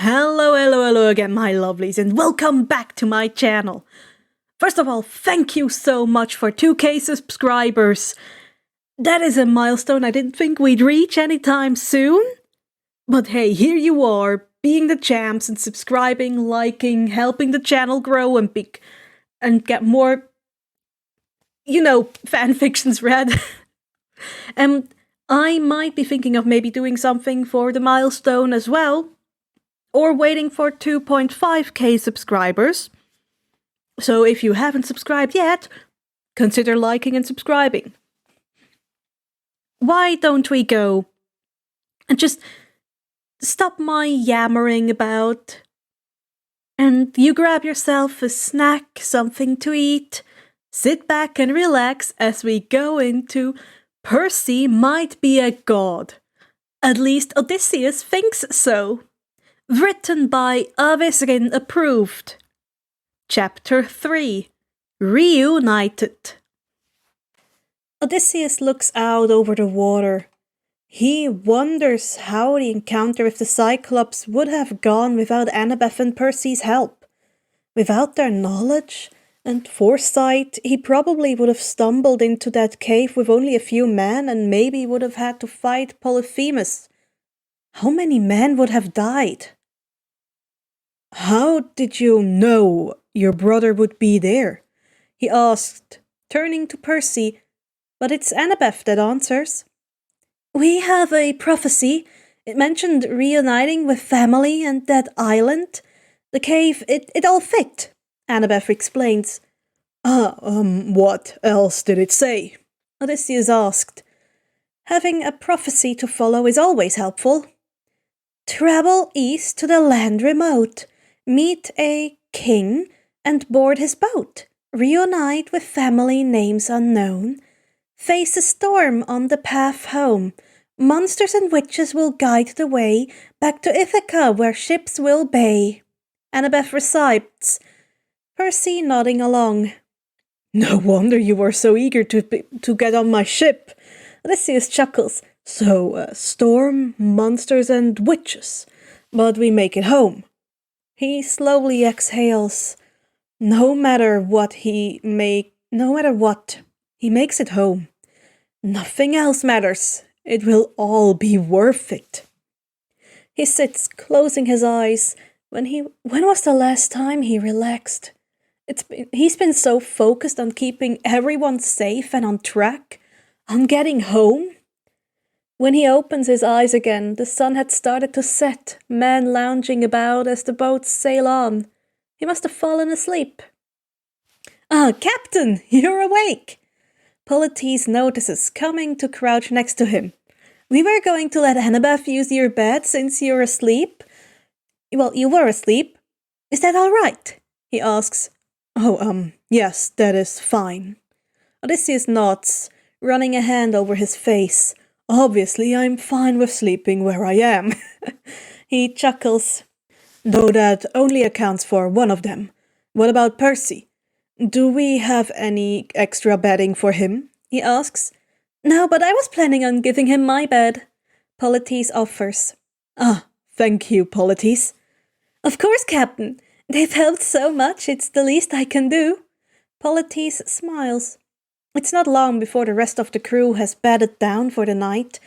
Hello again, my lovelies, and welcome back to my channel. First of all, thank you so much for 2K subscribers. That is a milestone I didn't think we'd reach anytime soon. But hey, here you are, being the champs and subscribing, liking, helping the channel grow and get more, fanfictions read. And I might be thinking of maybe doing something for the milestone as well. Or waiting for 2.5k subscribers. So if you haven't subscribed yet, consider liking and subscribing. Why don't we go and just stop my yammering about, and you grab yourself a snack, something to eat, sit back and relax as we go into Percy Might Be a God. At least Odysseus thinks so. Written by Avesrinapproved. Chapter 3. Reunited. Odysseus looks out over the water. He wonders how the encounter with the Cyclops would have gone without Annabeth and Percy's help. Without their knowledge and foresight, he probably would have stumbled into that cave with only a few men and maybe would have had to fight Polyphemus. How many men would have died? How did you know your brother would be there? He asked, turning to Percy, but it's Annabeth that answers. We have a prophecy. It mentioned reuniting with family and that island. The cave, it all fit, Annabeth explains. What else did it say? Odysseus asked. Having a prophecy to follow is always helpful. Travel east to the land remote, meet a king, and board his boat. Reunite with family names unknown. Face a storm on the path home. Monsters and witches will guide the way back to Ithaca, where ships will bay. Annabeth recites, Percy nodding along. No wonder you were so eager to get on my ship. Odysseus chuckles. So, storm, monsters, and witches. But we make it home. He slowly exhales. No matter what, he makes it home. Nothing else matters. It will all be worth it. He sits, closing his eyes. When was the last time he relaxed? He's been so focused on keeping everyone safe and on track, on getting home. When he opens his eyes again, the sun had started to set, men lounging about as the boats sail on. He must have fallen asleep. Captain, you're awake! Polites notices, coming to crouch next to him. We were going to let Annabeth use your bed since you're asleep. Well, you were asleep. Is that all right? He asks. Yes, that is fine. Odysseus nods, running a hand over his face. Obviously, I'm fine with sleeping where I am. He chuckles. Though that only accounts for one of them. What about Percy? Do we have any extra bedding for him? He asks. No, but I was planning on giving him my bed. Polites offers. Thank you, Polites. Of course, Captain. They've helped so much, it's the least I can do. Polites smiles. It's not long before the rest of the crew has bedded down for the night,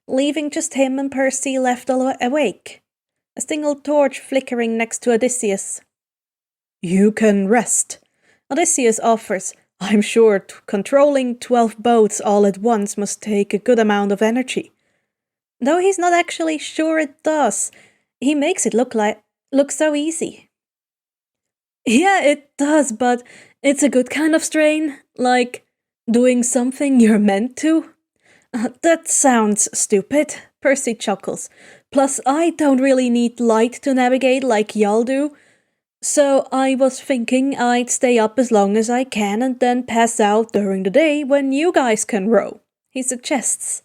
leaving just him and Percy left awake. A single torch flickering next to Odysseus. You can rest, Odysseus offers. I'm sure controlling 12 boats all at once must take a good amount of energy. Though he's not actually sure it does, he makes it look so easy. Yeah, it does, but it's a good kind of strain, like doing something you're meant to? That sounds stupid, Percy chuckles. Plus, I don't really need light to navigate like y'all do. So I was thinking I'd stay up as long as I can and then pass out during the day when you guys can row, he suggests.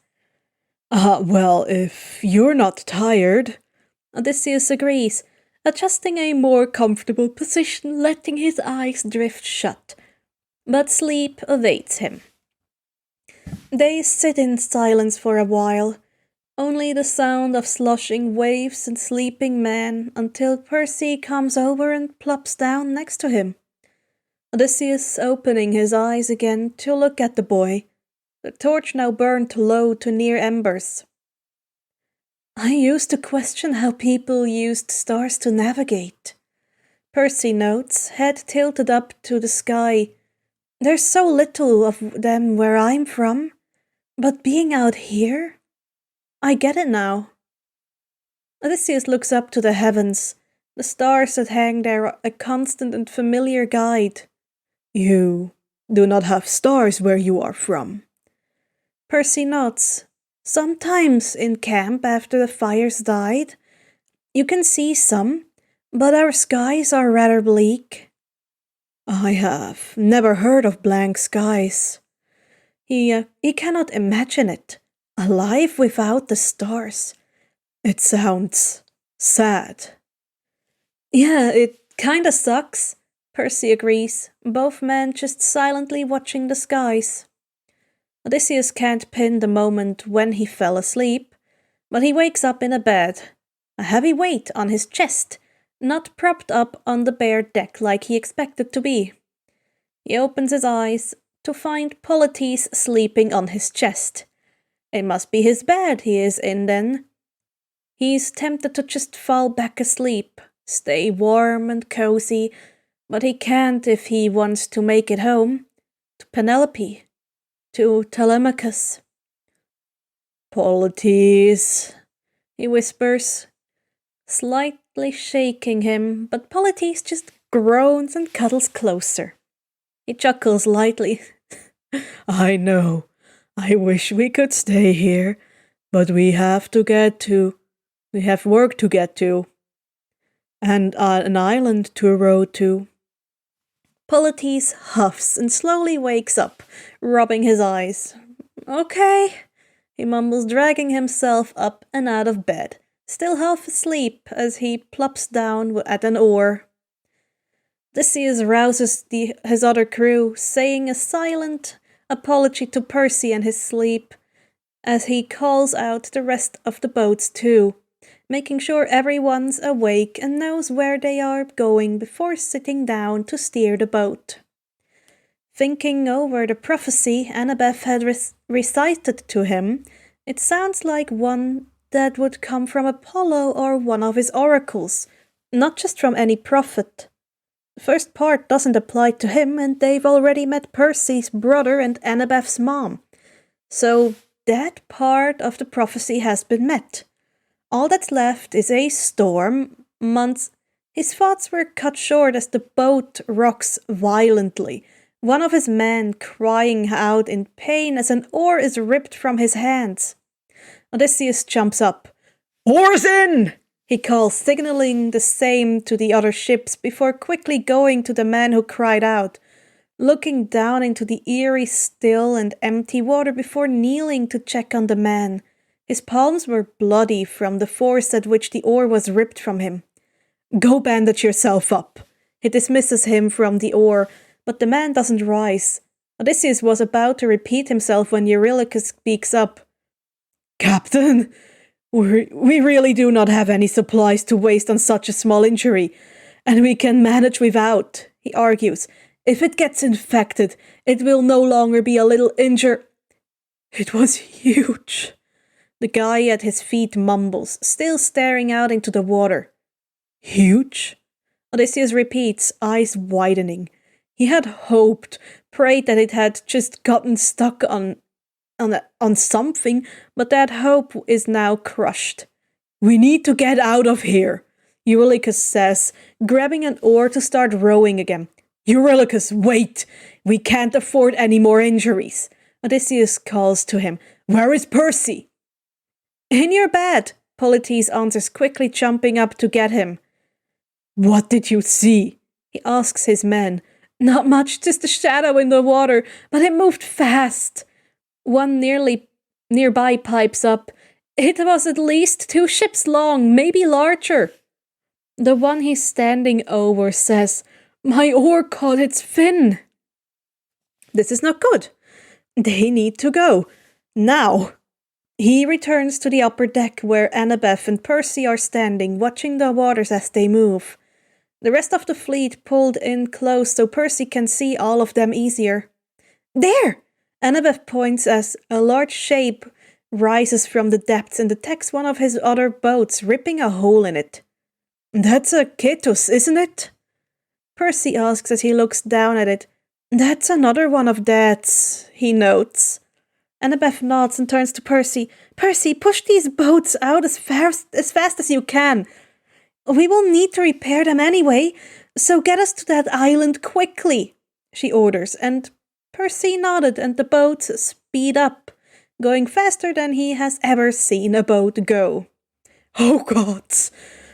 Well, if you're not tired, Odysseus agrees, adjusting a more comfortable position, letting his eyes drift shut. But sleep evades him. They sit in silence for a while. Only the sound of sloshing waves and sleeping men until Percy comes over and plops down next to him. Odysseus opening his eyes again to look at the boy, the torch now burned low to near embers. I used to question how people used stars to navigate. Percy notes, head tilted up to the sky. There's so little of them where I'm from, but being out here, I get it now. Odysseus looks up to the heavens, the stars that hang there a constant and familiar guide. You do not have stars where you are from. Percy nods. Sometimes in camp after the fires died, you can see some, but our skies are rather bleak. I have never heard of blank skies. He cannot imagine it, alive without the stars. It sounds sad. Yeah, it kinda sucks, Percy agrees, both men just silently watching the skies. Odysseus can't pin the moment when he fell asleep, but he wakes up in a bed, a heavy weight on his chest, not propped up on the bare deck like he expected to be. He opens his eyes to find Polites sleeping on his chest. It must be his bed he is in then. He's tempted to just fall back asleep, stay warm and cozy, but he can't if he wants to make it home. To Penelope. To Telemachus. Polites, he whispers, slightly shaking him, but Polites just groans and cuddles closer. He chuckles lightly. I know. I wish we could stay here, but we have work to get to. And an island to row to. Polites huffs and slowly wakes up, rubbing his eyes. Okay, he mumbles, dragging himself up and out of bed, still half asleep as he plops down at an oar. Odysseus rouses his other crew, saying a silent apology to Percy and his sleep, as he calls out the rest of the boats too, making sure everyone's awake and knows where they are going before sitting down to steer the boat. Thinking over the prophecy Annabeth had recited to him, it sounds like one that would come from Apollo or one of his oracles, not just from any prophet. The first part doesn't apply to him, and they've already met Percy's brother and Annabeth's mom. So that part of the prophecy has been met. All that's left is a storm. His thoughts were cut short as the boat rocks violently, one of his men crying out in pain as an oar is ripped from his hands. Odysseus jumps up. Oars in! He calls, signaling the same to the other ships before quickly going to the man who cried out, looking down into the eerie, still and empty water before kneeling to check on the man. His palms were bloody from the force at which the oar was ripped from him. Go bandage yourself up. He dismisses him from the oar, but the man doesn't rise. Odysseus was about to repeat himself when Eurylochus speaks up. Captain, we really do not have any supplies to waste on such a small injury, and we can manage without, he argues. If it gets infected, it will no longer be a little injury. It was huge. The guy at his feet mumbles, still staring out into the water. Huge? Odysseus repeats, eyes widening. He had hoped, prayed that it had just gotten stuck on something, but that hope is now crushed. We need to get out of here, Eurylochus says, grabbing an oar to start rowing again. Eurylochus, wait! We can't afford any more injuries. Odysseus calls to him. Where is Percy? In your bed, Polites answers, quickly jumping up to get him. What did you see? He asks his men. Not much, just a shadow in the water, but it moved fast. One nearby pipes up. It was at least 2 ships long, maybe larger. The one he's standing over says, My oar caught its fin. This is not good. They need to go. Now. He returns to the upper deck where Annabeth and Percy are standing, watching the waters as they move. The rest of the fleet pulled in close so Percy can see all of them easier. There! Annabeth points as a large shape rises from the depths and detects one of his other boats, ripping a hole in it. That's a Ketus, isn't it? Percy asks as he looks down at it. That's another one of Dad's, he notes. Annabeth nods and turns to Percy. Percy, push these boats out as fast as you can. We will need to repair them anyway, so get us to that island quickly, she orders, and Percy nodded and the boats speed up, going faster than he has ever seen a boat go. Oh gods!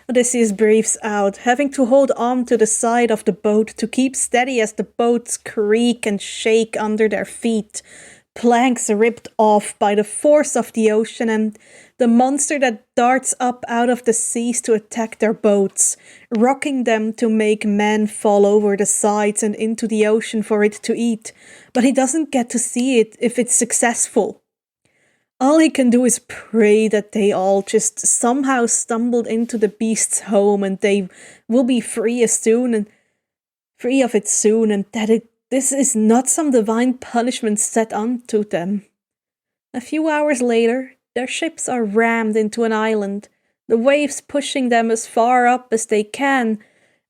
Odysseus breathes out, having to hold on to the side of the boat to keep steady as the boats creak and shake under their feet. Planks ripped off by the force of the ocean and the monster that darts up out of the seas to attack their boats, rocking them to make men fall over the sides and into the ocean for it to eat, but he doesn't get to see it if it's successful. All he can do is pray that they all just somehow stumbled into the beast's home and they will be free of it soon, and that this is not some divine punishment set onto them. A few hours later, their ships are rammed into an island, the waves pushing them as far up as they can,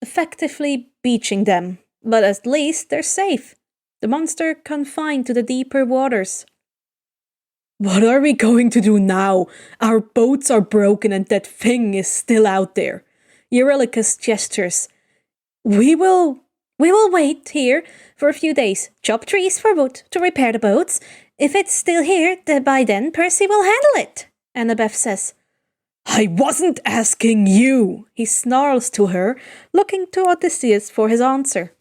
effectively beaching them. But at least they're safe, the monster confined to the deeper waters. What are we going to do now? Our boats are broken and that thing is still out there. Eurylochus gestures. We will wait here for a few days, chop trees for wood to repair the boats. If it's still here, by then Percy will handle it, Annabeth says. I wasn't asking you, he snarls to her, looking to Odysseus for his answer.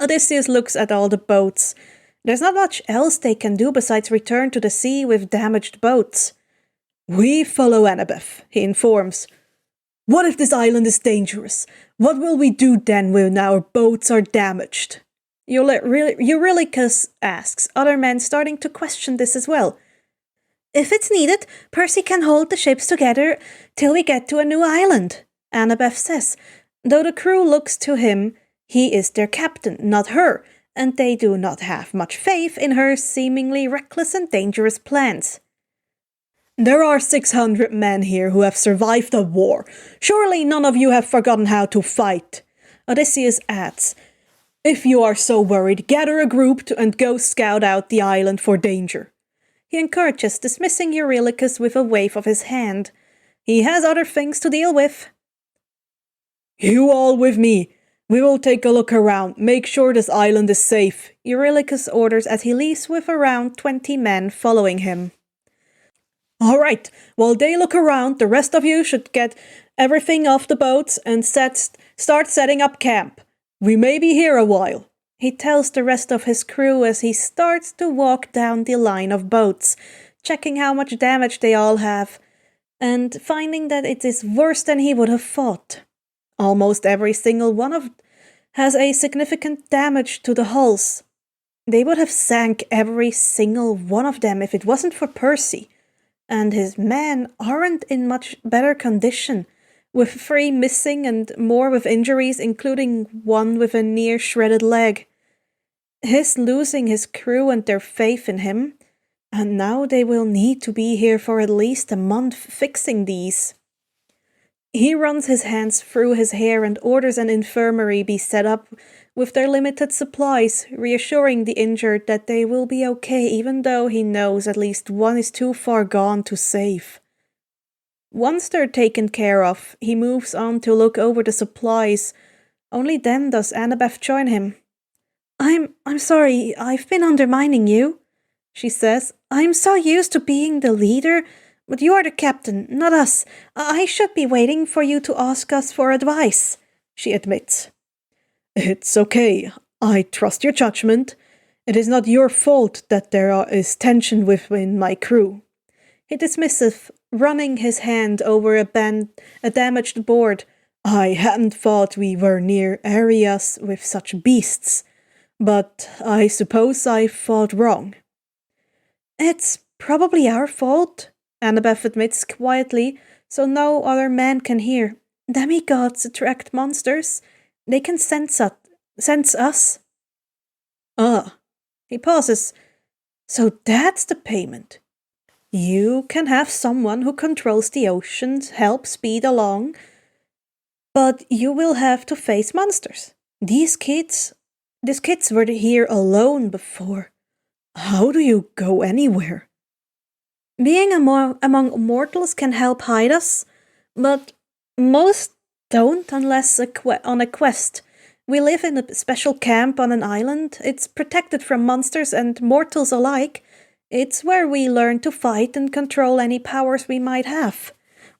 Odysseus looks at all the boats. There's not much else they can do besides return to the sea with damaged boats. We follow Annabeth, he informs. What if this island is dangerous? What will we do then when our boats are damaged? Eurylochus asks, other men starting to question this as well. If it's needed, Percy can hold the ships together till we get to a new island, Annabeth says. Though the crew looks to him, he is their captain, not her, and they do not have much faith in her seemingly reckless and dangerous plans. There are 600 men here who have survived a war. Surely none of you have forgotten how to fight. Odysseus adds, if you are so worried, gather a group and go scout out the island for danger. He encourages, dismissing Eurylochus with a wave of his hand. He has other things to deal with. You all with me. We will take a look around, make sure this island is safe, Eurylochus orders as he leaves with around 20 men following him. All right, while they look around, the rest of you should get everything off the boats and start setting up camp. We may be here a while, he tells the rest of his crew as he starts to walk down the line of boats, checking how much damage they all have, and finding that it is worse than he would have thought. Almost every single one has a significant damage to the hulls. They would have sank every single one of them if it wasn't for Percy, and his men aren't in much better condition, with 3 missing and more with injuries, including one with a near-shredded leg. His losing his crew and their faith in him, and now they will need to be here for at least a month fixing these. He runs his hands through his hair and orders an infirmary be set up with their limited supplies, reassuring the injured that they will be okay even though he knows at least one is too far gone to save. Once they're taken care of, he moves on to look over the supplies. Only then does Annabeth join him. I'm sorry, I've been undermining you, she says. I'm so used to being the leader, but you are the captain, not us. I should be waiting for you to ask us for advice, she admits. It's okay. I trust your judgment. It is not your fault that there is tension within my crew. He dismisses, running his hand over a damaged board. I hadn't thought we were near areas with such beasts, but I suppose I thought wrong. It's probably our fault, Annabeth admits quietly, so no other man can hear. Demigods attract monsters. They can sense us. Ah, he pauses. So that's the payment. You can have someone who controls the oceans help speed along, but you will have to face monsters. These kids were here alone before. How do you go anywhere? Being among mortals can help hide us, but most don't unless on a quest. We live in a special camp on an island. It's protected from monsters and mortals alike. It's where we learn to fight and control any powers we might have.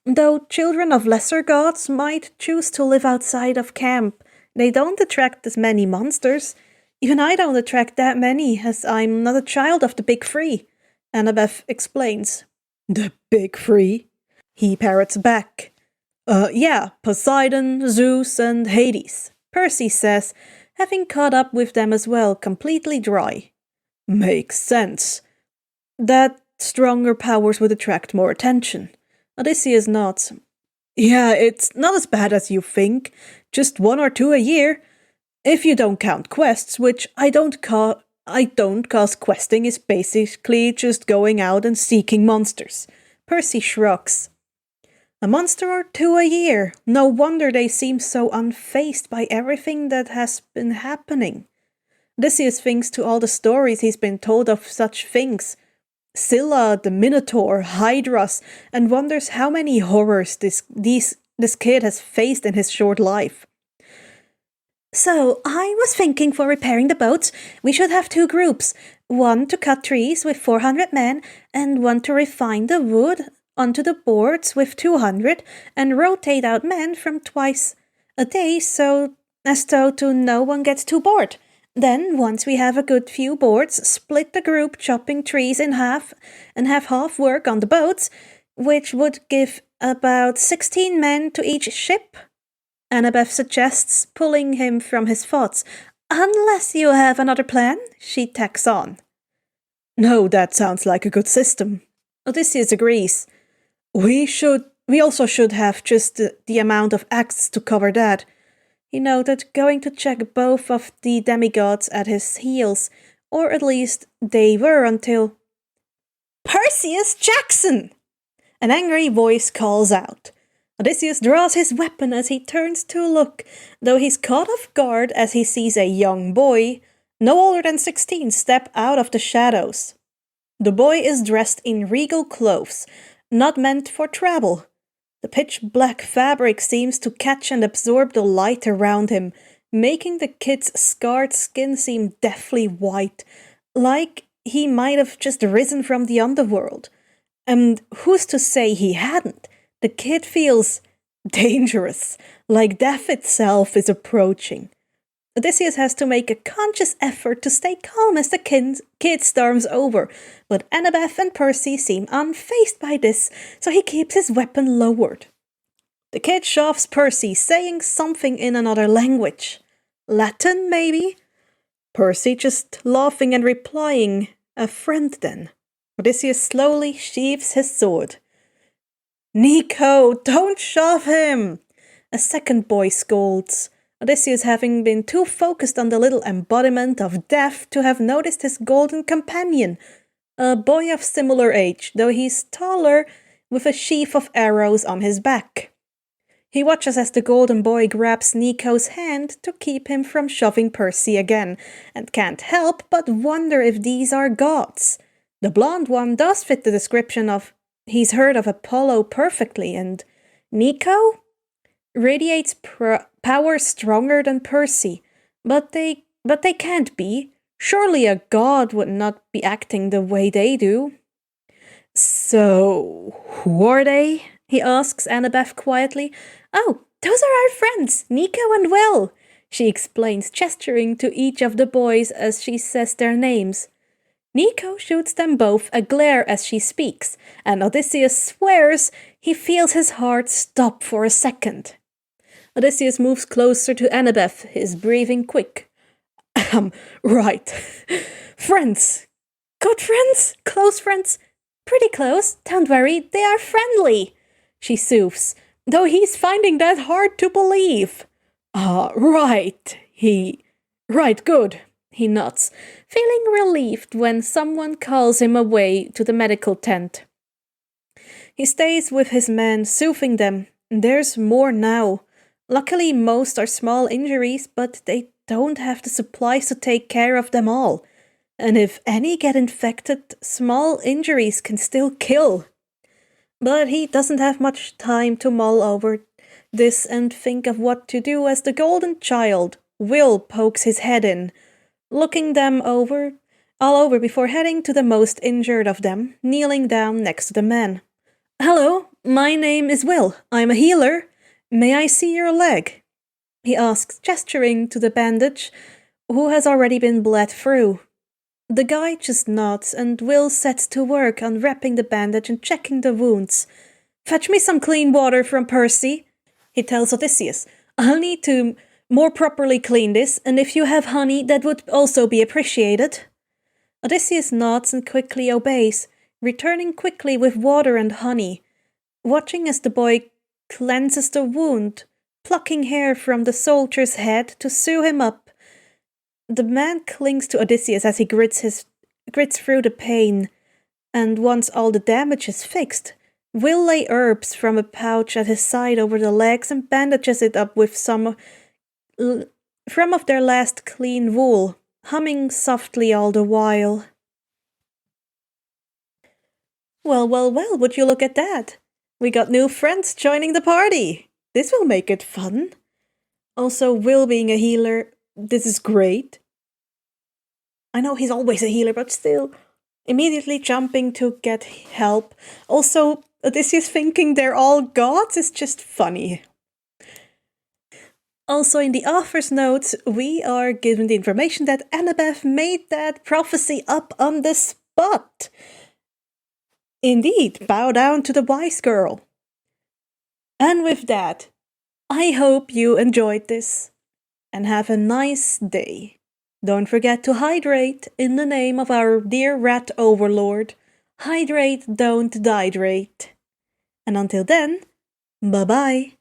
Though children of lesser gods might choose to live outside of camp, they don't attract as many monsters. Even I don't attract that many, as I'm not a child of the Big Three, Annabeth explains. The Big Three? He parrots back. Yeah, Poseidon, Zeus, and Hades, Percy says, having caught up with them as well, completely dry. Makes sense. That stronger powers would attract more attention. Odysseus nods. Yeah, it's not as bad as you think. Just 1 or 2 a year. If you don't count quests, which I don't, cause questing is basically just going out and seeking monsters. Percy shrugs. A monster or 2 a year. No wonder they seem so unfazed by everything that has been happening. Odysseus thinks to all the stories he's been told of such things. Scylla, the Minotaur, Hydras, and wonders how many horrors this kid has faced in his short life. So, I was thinking for repairing the boats, we should have 2 groups. One to cut trees with 400 men, and one to refine the wood onto the boards with 200, and rotate out men from twice a day so as though to no one gets too bored. Then, once we have a good few boards, split the group chopping trees in half and have half work on the boats, which would give about 16 men to each ship, Annabeth suggests, pulling him from his thoughts. Unless you have another plan, she tacks on. No, that sounds like a good system. Odysseus agrees. We also should have just the amount of acts to cover that. He noted, going to check both of the demigods at his heels, or at least they were until... Perseus Jackson! An angry voice calls out. Odysseus draws his weapon as he turns to look, though he's caught off guard as he sees a young boy, no older than 16, step out of the shadows. The boy is dressed in regal clothes, not meant for travel. The pitch-black fabric seems to catch and absorb the light around him, making the kid's scarred skin seem deathly white, like he might have just risen from the underworld. And who's to say he hadn't? The kid feels dangerous, like death itself is approaching. Odysseus has to make a conscious effort to stay calm as the kid storms over, but Annabeth and Percy seem unfazed by this, so he keeps his weapon lowered. The kid shoves Percy, saying something in another language. Latin, maybe? Percy just laughing and replying, a friend then. Odysseus slowly sheathes his sword. Nico, don't shove him! A second boy scolds. Odysseus, having been too focused on the little embodiment of death to have noticed his golden companion, a boy of similar age, though he's taller, with a sheaf of arrows on his back. He watches as the golden boy grabs Nico's hand to keep him from shoving Percy again, and can't help but wonder if these are gods. The blonde one does fit the description of he's heard of Apollo perfectly, and Nico radiates power stronger than Percy, but they can't be. Surely a god would not be acting the way they do. So, who are they? He asks Annabeth quietly. Oh, those are our friends, Nico and Will, she explains, gesturing to each of the boys as she says their names. Nico shoots them both a glare as she speaks, and Odysseus swears he feels his heart stop for a second. Odysseus moves closer to Annabeth, his breathing quick. Right. Friends. Good friends? Close friends? Pretty close, don't worry, they are friendly, she soothes, though he's finding that hard to believe. Right, Right, good, he nods, feeling relieved when someone calls him away to the medical tent. He stays with his men, soothing them. There's more now. Luckily, most are small injuries, but they don't have the supplies to take care of them all. And if any get infected, small injuries can still kill. But he doesn't have much time to mull over this and think of what to do as the golden child, Will, pokes his head in, looking them all over before heading to the most injured of them, kneeling down next to the man. Hello, my name is Will. I'm a healer. May I see your leg? He asks, gesturing to the bandage, who has already been bled through. The guy just nods, and Will sets to work unwrapping the bandage and checking the wounds. Fetch me some clean water from Percy, he tells Odysseus. I'll need to more properly clean this, and if you have honey, that would also be appreciated. Odysseus nods and quickly obeys, returning quickly with water and honey, watching as the boy cleanses the wound, plucking hair from the soldier's head to sew him up. The man clings to Odysseus as he grits through the pain, and once all the damage is fixed, Will lay herbs from a pouch at his side over the legs and bandages it up with some of their last clean wool, humming softly all the while. Well, would you look at that? We got new friends joining the party. This will make it fun. Also, Will being a healer, this is great. I know he's always a healer, but still, immediately jumping to get help. Also, Odysseus thinking they're all gods is just funny. Also, in the author's notes, we are given the information that Annabeth made that prophecy up on the spot. Indeed, bow down to the wise girl. And with that, I hope you enjoyed this, and have a nice day. Don't forget to hydrate in the name of our dear rat overlord. Hydrate, don't dihydrate. And until then, bye-bye.